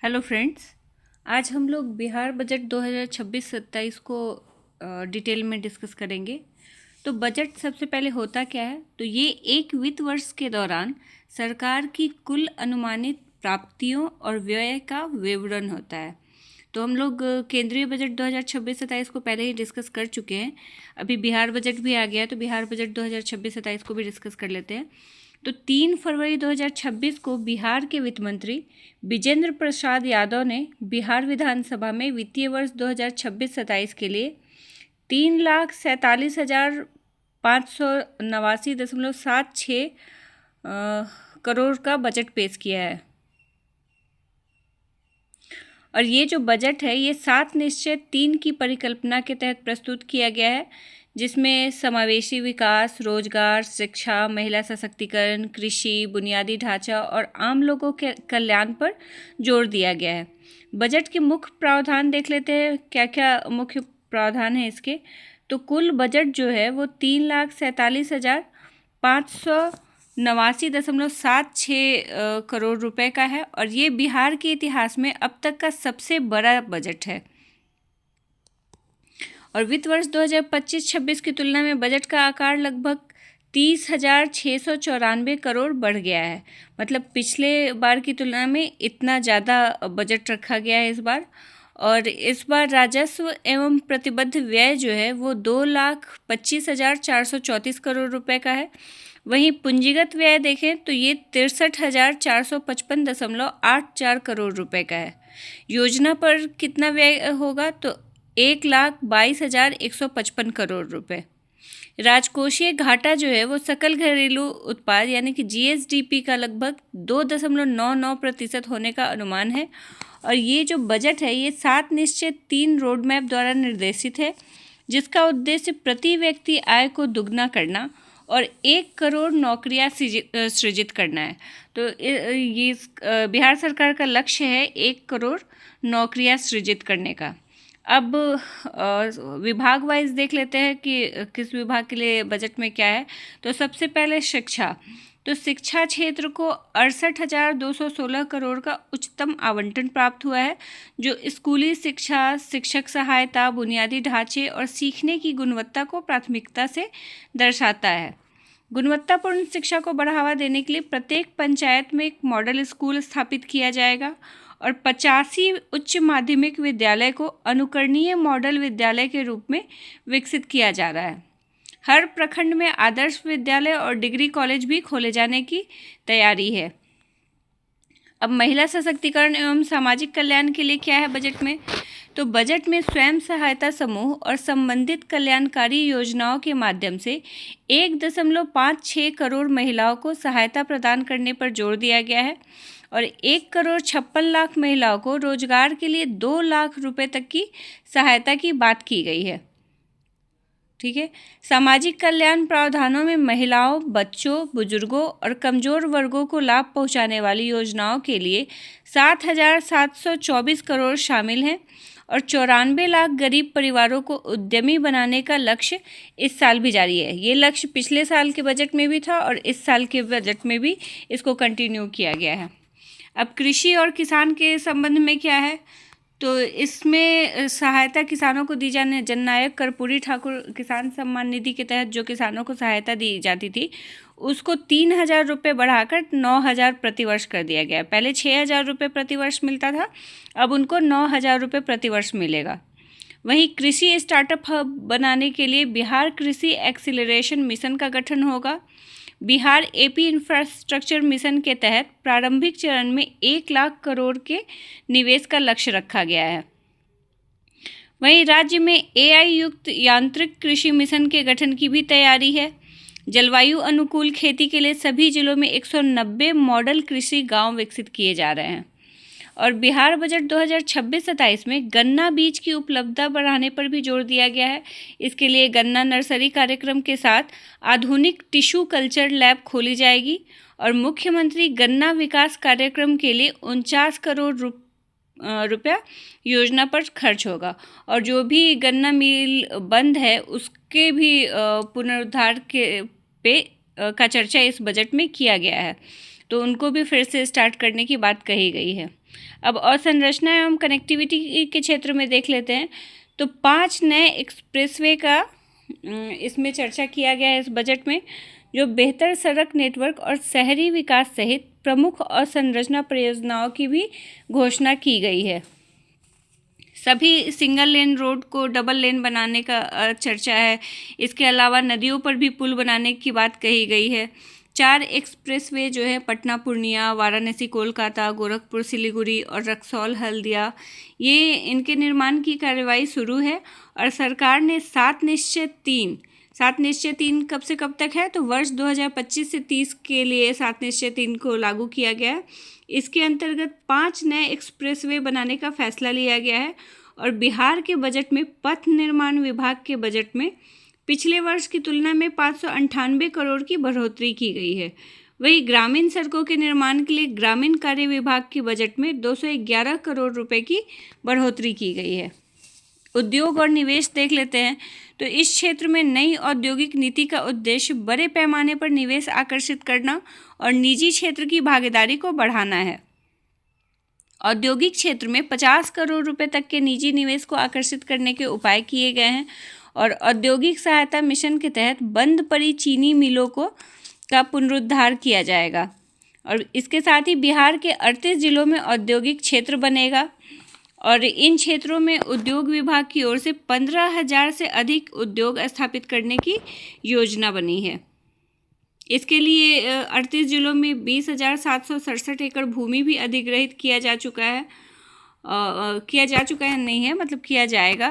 Hello friends. आज हम लोग बिहार बजट 2026-27 को डिटेल में डिस्कस करेंगे। तो बजट सबसे पहले होता क्या है? तो ये एक वित्त वर्ष के दौरान सरकार की कुल अनुमानित प्राप्तियों और व्यय का विवरण होता है। तो हम लोग केंद्रीय बजट 2026-27 को पहले ही डिस्कस कर चुके हैं। अभी बिहार बजट भी आ गया है, तो बिहार बजट 2026-27 को भी डिस्कस कर लेते हैं। तो 3 फरवरी 2026 को बिहार के वित्त मंत्री विजेंद्र प्रसाद यादव ने बिहार विधानसभा में वित्तीय वर्ष 2026-27 के लिए 3,47,589.76 करोड़ का बजट पेश किया है। और ये जो बजट है ये 7 निश्चय 3 की परिकल्पना के तहत प्रस्तुत किया गया है, जिसमें समावेशी विकास, रोजगार, शिक्षा, महिला सशक्तिकरण, कृषि, बुनियादी ढांचा और आम लोगों के कल्याण पर जोर दिया गया है। बजट के मुख्य प्रावधान देख लेते हैं, क्या क्या मुख्य प्रावधान है इसके। तो कुल बजट जो है वो 3,47,589.76 करोड़ रुपए का है और ये बिहार के इतिहास में अब तक का सबसे बड़ा बजट है। और वित्त वर्ष 2025-26 की तुलना में बजट का आकार लगभग 30,694 करोड़ बढ़ गया है। मतलब पिछले बार की तुलना में इतना ज़्यादा बजट रखा गया है इस बार। और इस बार राजस्व एवं प्रतिबद्ध व्यय जो है वो 2,25,434 करोड़ रुपए का है। वहीं पूंजीगत व्यय देखें तो ये 63,455.84 करोड़ रुपए का है। योजना पर कितना व्यय होगा? तो 1,22,155 करोड़ रुपए। राजकोषीय घाटा जो है वो सकल घरेलू उत्पाद यानी कि जीएसडीपी का लगभग 2.99% होने का अनुमान है। और ये जो बजट है ये 7 निश्चय 3 रोड मैप द्वारा निर्देशित है, जिसका उद्देश्य प्रति व्यक्ति आय को दुगना करना और 1 करोड़ नौकरियां सृजित करना है। तो ये बिहार सरकार का लक्ष्य है 1 करोड़ नौकरियां सृजित करने का। अब विभाग वाइज देख लेते हैं कि किस विभाग के लिए बजट में क्या है। तो सबसे पहले शिक्षा। तो शिक्षा क्षेत्र को 68,216 करोड़ का उच्चतम आवंटन प्राप्त हुआ है, जो स्कूली शिक्षा, शिक्षक सहायता, बुनियादी ढांचे और सीखने की गुणवत्ता को प्राथमिकता से दर्शाता है। गुणवत्तापूर्ण शिक्षा को बढ़ावा देने के लिए प्रत्येक पंचायत में एक मॉडल स्कूल स्थापित किया जाएगा और 85 उच्च माध्यमिक विद्यालय को अनुकरणीय मॉडल विद्यालय के रूप में विकसित किया जा रहा है। हर प्रखंड में आदर्श विद्यालय और डिग्री कॉलेज भी खोले जाने की तैयारी है। अब महिला सशक्तिकरण एवं सामाजिक कल्याण के लिए क्या है बजट में? तो बजट में स्वयं सहायता समूह और संबंधित कल्याणकारी योजनाओं के माध्यम से 1.56 करोड़ महिलाओं को सहायता प्रदान करने पर जोर दिया गया है और 1,56,00,000 महिलाओं को रोजगार के लिए 2 लाख रुपए तक की सहायता की बात की गई है। ठीक है। सामाजिक कल्याण प्रावधानों में महिलाओं, बच्चों, बुजुर्गों और कमजोर वर्गों को लाभ पहुंचाने वाली योजनाओं के लिए 7,724 करोड़ शामिल हैं और 94 लाख गरीब परिवारों को उद्यमी बनाने का लक्ष्य इस साल भी जारी है। ये लक्ष्य पिछले साल के बजट में भी था और इस साल के बजट में भी इसको कंटिन्यू किया गया है। अब कृषि और किसान के संबंध में क्या है? तो इसमें सहायता किसानों को दी जाने जननायक कर्पूरी ठाकुर किसान सम्मान निधि के तहत जो किसानों को सहायता दी जाती थी उसको 3,000 रुपये बढ़ाकर 9,000 प्रतिवर्ष कर दिया गया। पहले 6,000 रुपये प्रतिवर्ष मिलता था, अब उनको 9,000 रुपये प्रतिवर्ष मिलेगा। वहीं कृषि स्टार्टअप हब बनाने के लिए बिहार कृषि एक्सीलरेशन मिशन का गठन होगा। बिहार एपी इंफ्रास्ट्रक्चर मिशन के तहत प्रारंभिक चरण में 1 लाख करोड़ के निवेश का लक्ष्य रखा गया है। वहीं राज्य में एआई युक्त यांत्रिक कृषि मिशन के गठन की भी तैयारी है। जलवायु अनुकूल खेती के लिए सभी जिलों में 190 मॉडल कृषि गांव विकसित किए जा रहे हैं। और बिहार बजट 2026-27 में गन्ना बीज की उपलब्धता बढ़ाने पर भी जोर दिया गया है। इसके लिए गन्ना नर्सरी कार्यक्रम के साथ आधुनिक टिश्यू कल्चर लैब खोली जाएगी और मुख्यमंत्री गन्ना विकास कार्यक्रम के लिए 49 करोड़ रुपया योजना पर खर्च होगा। और जो भी गन्ना मिल बंद है उसके भी पुनरुद्धार का चर्चा इस बजट में किया गया है। तो उनको भी फिर से स्टार्ट करने की बात कही गई है। अब अवसंरचना एवं कनेक्टिविटी के क्षेत्र में देख लेते हैं तो 5 नए एक्सप्रेसवे का इसमें चर्चा किया गया है इस बजट में, जो बेहतर सड़क नेटवर्क और शहरी विकास सहित प्रमुख अवसंरचना परियोजनाओं की भी घोषणा की गई है। सभी सिंगल लेन रोड को डबल लेन बनाने का चर्चा है। इसके अलावा नदियों पर भी पुल बनाने की बात कही गई है। 4 एक्सप्रेसवे जो है पटना पूर्णिया, वाराणसी कोलकाता, गोरखपुर सिलीगुड़ी और रक्सौल हल्दिया, ये इनके निर्माण की कार्रवाई शुरू है। और सरकार ने 7 निश्चय 3 कब से कब तक है, तो वर्ष 2025 से 30 के लिए 7 निश्चय 3 को लागू किया गया है। इसके अंतर्गत 5 नए एक्सप्रेसवे बनाने का फैसला लिया गया है। और बिहार के बजट में पथ निर्माण विभाग के बजट में पिछले वर्ष की तुलना में 598 करोड़ की बढ़ोतरी की गई है। वहीं ग्रामीण सड़कों के निर्माण के लिए ग्रामीण कार्य विभाग के बजट में 211 करोड़ रुपए की बढ़ोतरी की गई है। उद्योग और निवेश देख लेते हैं तो इस क्षेत्र में नई औद्योगिक नीति का उद्देश्य बड़े पैमाने पर निवेश आकर्षित करना और निजी क्षेत्र की भागीदारी को बढ़ाना है। औद्योगिक क्षेत्र में 50 करोड़ रुपए तक के निजी निवेश को आकर्षित करने के उपाय किए गए हैं। और औद्योगिक सहायता मिशन के तहत बंद पड़ी चीनी मिलों का पुनरुद्धार किया जाएगा। और इसके साथ ही बिहार के 38 जिलों में औद्योगिक क्षेत्र बनेगा और इन क्षेत्रों में उद्योग विभाग की ओर से 15,000 से अधिक उद्योग स्थापित करने की योजना बनी है। इसके लिए 38 जिलों में 20,767 एकड़ भूमि भी अधिग्रहित किया जा चुका है नहीं है, मतलब किया जाएगा।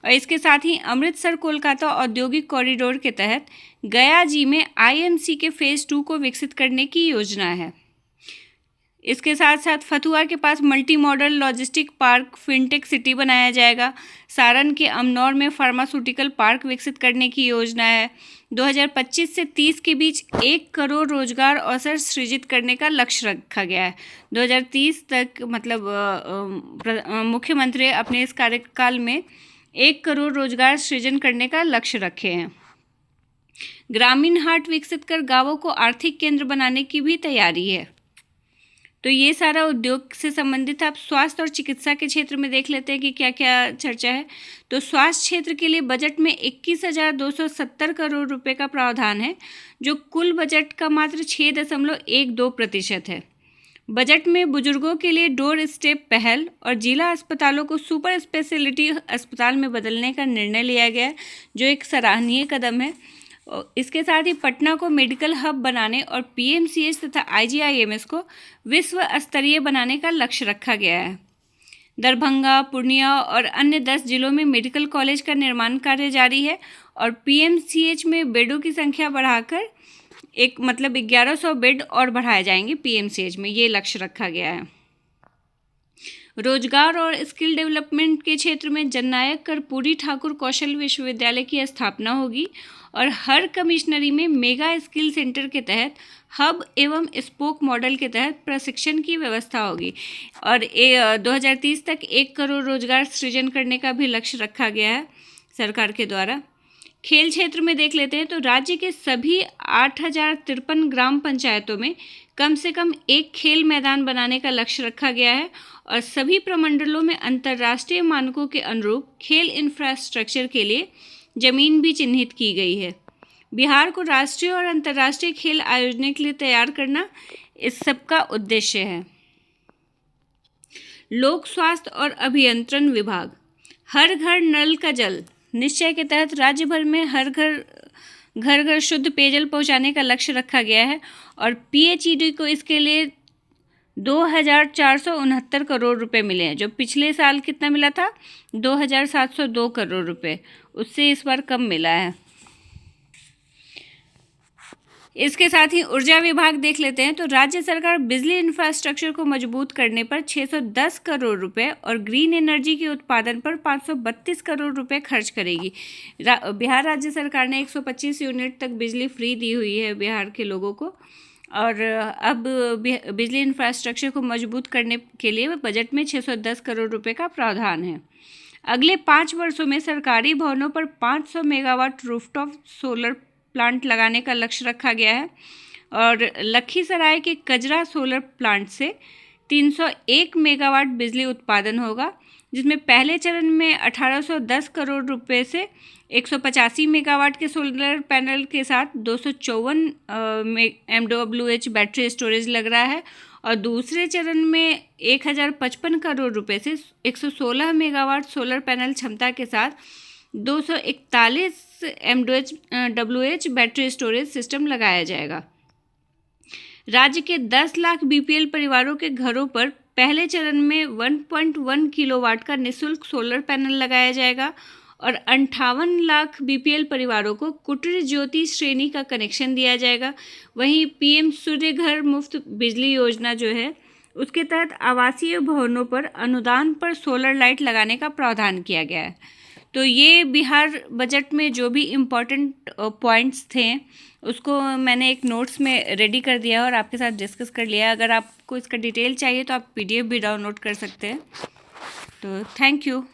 और इसके साथ ही अमृतसर कोलकाता औद्योगिक कॉरिडोर के तहत गया जी में IMC के फेज़ 2 को विकसित करने की योजना है। इसके साथ साथ फतुहा के पास multi modal logistic park fintech city बनाया जाएगा। सारण के अमनौर में फार्मास्यूटिकल पार्क विकसित करने की योजना है। 2025 से 30 के बीच 1 करोड़ रोजगार अवसर सृजित करने का लक्ष्य रखा गया है। 2030 तक मतलब मुख्यमंत्री अपने इस कार्यकाल में 1 करोड़ रोजगार सृजन करने का लक्ष्य रखे हैं। ग्रामीण हाट विकसित कर गांवों को आर्थिक केंद्र बनाने की भी तैयारी है। तो ये सारा उद्योग से संबंधित। आप स्वास्थ्य और चिकित्सा के क्षेत्र में देख लेते हैं कि क्या क्या चर्चा है। तो स्वास्थ्य क्षेत्र के लिए बजट में 21,270 करोड़ रुपए का प्रावधान है, जो कुल बजट का मात्र 6.12% है। बजट में बुजुर्गों के लिए डोर स्टेप पहल और जिला अस्पतालों को सुपर स्पेशलिटी अस्पताल में बदलने का निर्णय लिया गया है, जो एक सराहनीय कदम है। इसके साथ ही पटना को मेडिकल हब बनाने और PMCH तथा IGIMS को विश्व स्तरीय बनाने का लक्ष्य रखा गया है। दरभंगा, पूर्णिया और अन्य 10 जिलों में मेडिकल कॉलेज का निर्माण कार्य जारी है और PMCH में बेडों की संख्या बढ़ाकर 1100 बेड और बढ़ाए जाएंगे PMCH में, ये लक्ष्य रखा गया है। रोजगार और स्किल डेवलपमेंट के क्षेत्र में जननायक कर्पूरी ठाकुर कौशल विश्वविद्यालय की स्थापना होगी और हर कमिश्नरी में मेगा स्किल सेंटर के तहत हब एवं स्पोक मॉडल के तहत प्रशिक्षण की व्यवस्था होगी। और 2030 तक 1 करोड़ रोजगार सृजन करने का भी लक्ष्य रखा गया है सरकार के द्वारा। खेल क्षेत्र में देख लेते हैं तो राज्य के सभी 8,053 ग्राम पंचायतों में कम से कम 1 खेल मैदान बनाने का लक्ष्य रखा गया है और सभी प्रमंडलों में अंतर्राष्ट्रीय मानकों के अनुरूप खेल इंफ्रास्ट्रक्चर के लिए जमीन भी चिन्हित की गई है। बिहार को राष्ट्रीय और अंतर्राष्ट्रीय खेल आयोजन के लिए तैयार करना इस सब का उद्देश्य है। लोक स्वास्थ्य और अभियंत्रण विभाग हर घर नल का जल निश्चय के तहत राज्य भर में हर घर शुद्ध पेयजल पहुंचाने का लक्ष्य रखा गया है और PHED को इसके लिए 2,469 करोड़ रुपए मिले हैं, जो पिछले साल कितना मिला था 2,702 करोड़ रुपए, उससे इस बार कम मिला है। इसके साथ ही ऊर्जा विभाग देख लेते हैं तो राज्य सरकार बिजली इंफ्रास्ट्रक्चर को मजबूत करने पर 610 करोड़ रुपए और ग्रीन एनर्जी के उत्पादन पर 532 करोड़ रुपए खर्च करेगी। बिहार राज्य सरकार ने 125 यूनिट तक बिजली फ्री दी हुई है बिहार के लोगों को और अब बिजली इंफ्रास्ट्रक्चर को मजबूत करने के लिए बजट में 610 करोड़ रुपए का प्रावधान है। अगले 5 वर्षों में सरकारी भवनों पर 500 मेगावाट रूफटॉप सोलर प्लांट लगाने का लक्ष्य रखा गया है। और लखीसराय के कजरा सोलर प्लांट से 301 मेगावाट बिजली उत्पादन होगा, जिसमें पहले चरण में 1810 करोड़ रुपए से 185 मेगावाट के सोलर पैनल के साथ 254 MWH बैटरी स्टोरेज लग रहा है, और दूसरे चरण में 1055 करोड़ रुपए से 116 मेगावाट सोलर पैनल क्षमता के साथ 241 MWH बैटरी स्टोरेज सिस्टम लगाया जाएगा। राज्य के 10 लाख BPL परिवारों के घरों पर पहले चरण में 1.1 किलोवाट का निःशुल्क सोलर पैनल लगाया जाएगा और 58 लाख BPL परिवारों को कुटीर ज्योति श्रेणी का कनेक्शन दिया जाएगा। वहीं PM सूर्य घर मुफ्त बिजली योजना जो है उसके तहत आवासीय भवनों पर अनुदान पर सोलर लाइट लगाने का प्रावधान किया गया है। तो ये बिहार बजट में जो भी इम्पोर्टेंट पॉइंट्स थे उसको मैंने एक नोट्स में रेडी कर दिया और आपके साथ डिस्कस कर लिया। अगर आपको इसका डिटेल चाहिए तो आप PDF भी डाउनलोड कर सकते हैं। तो थैंक यू।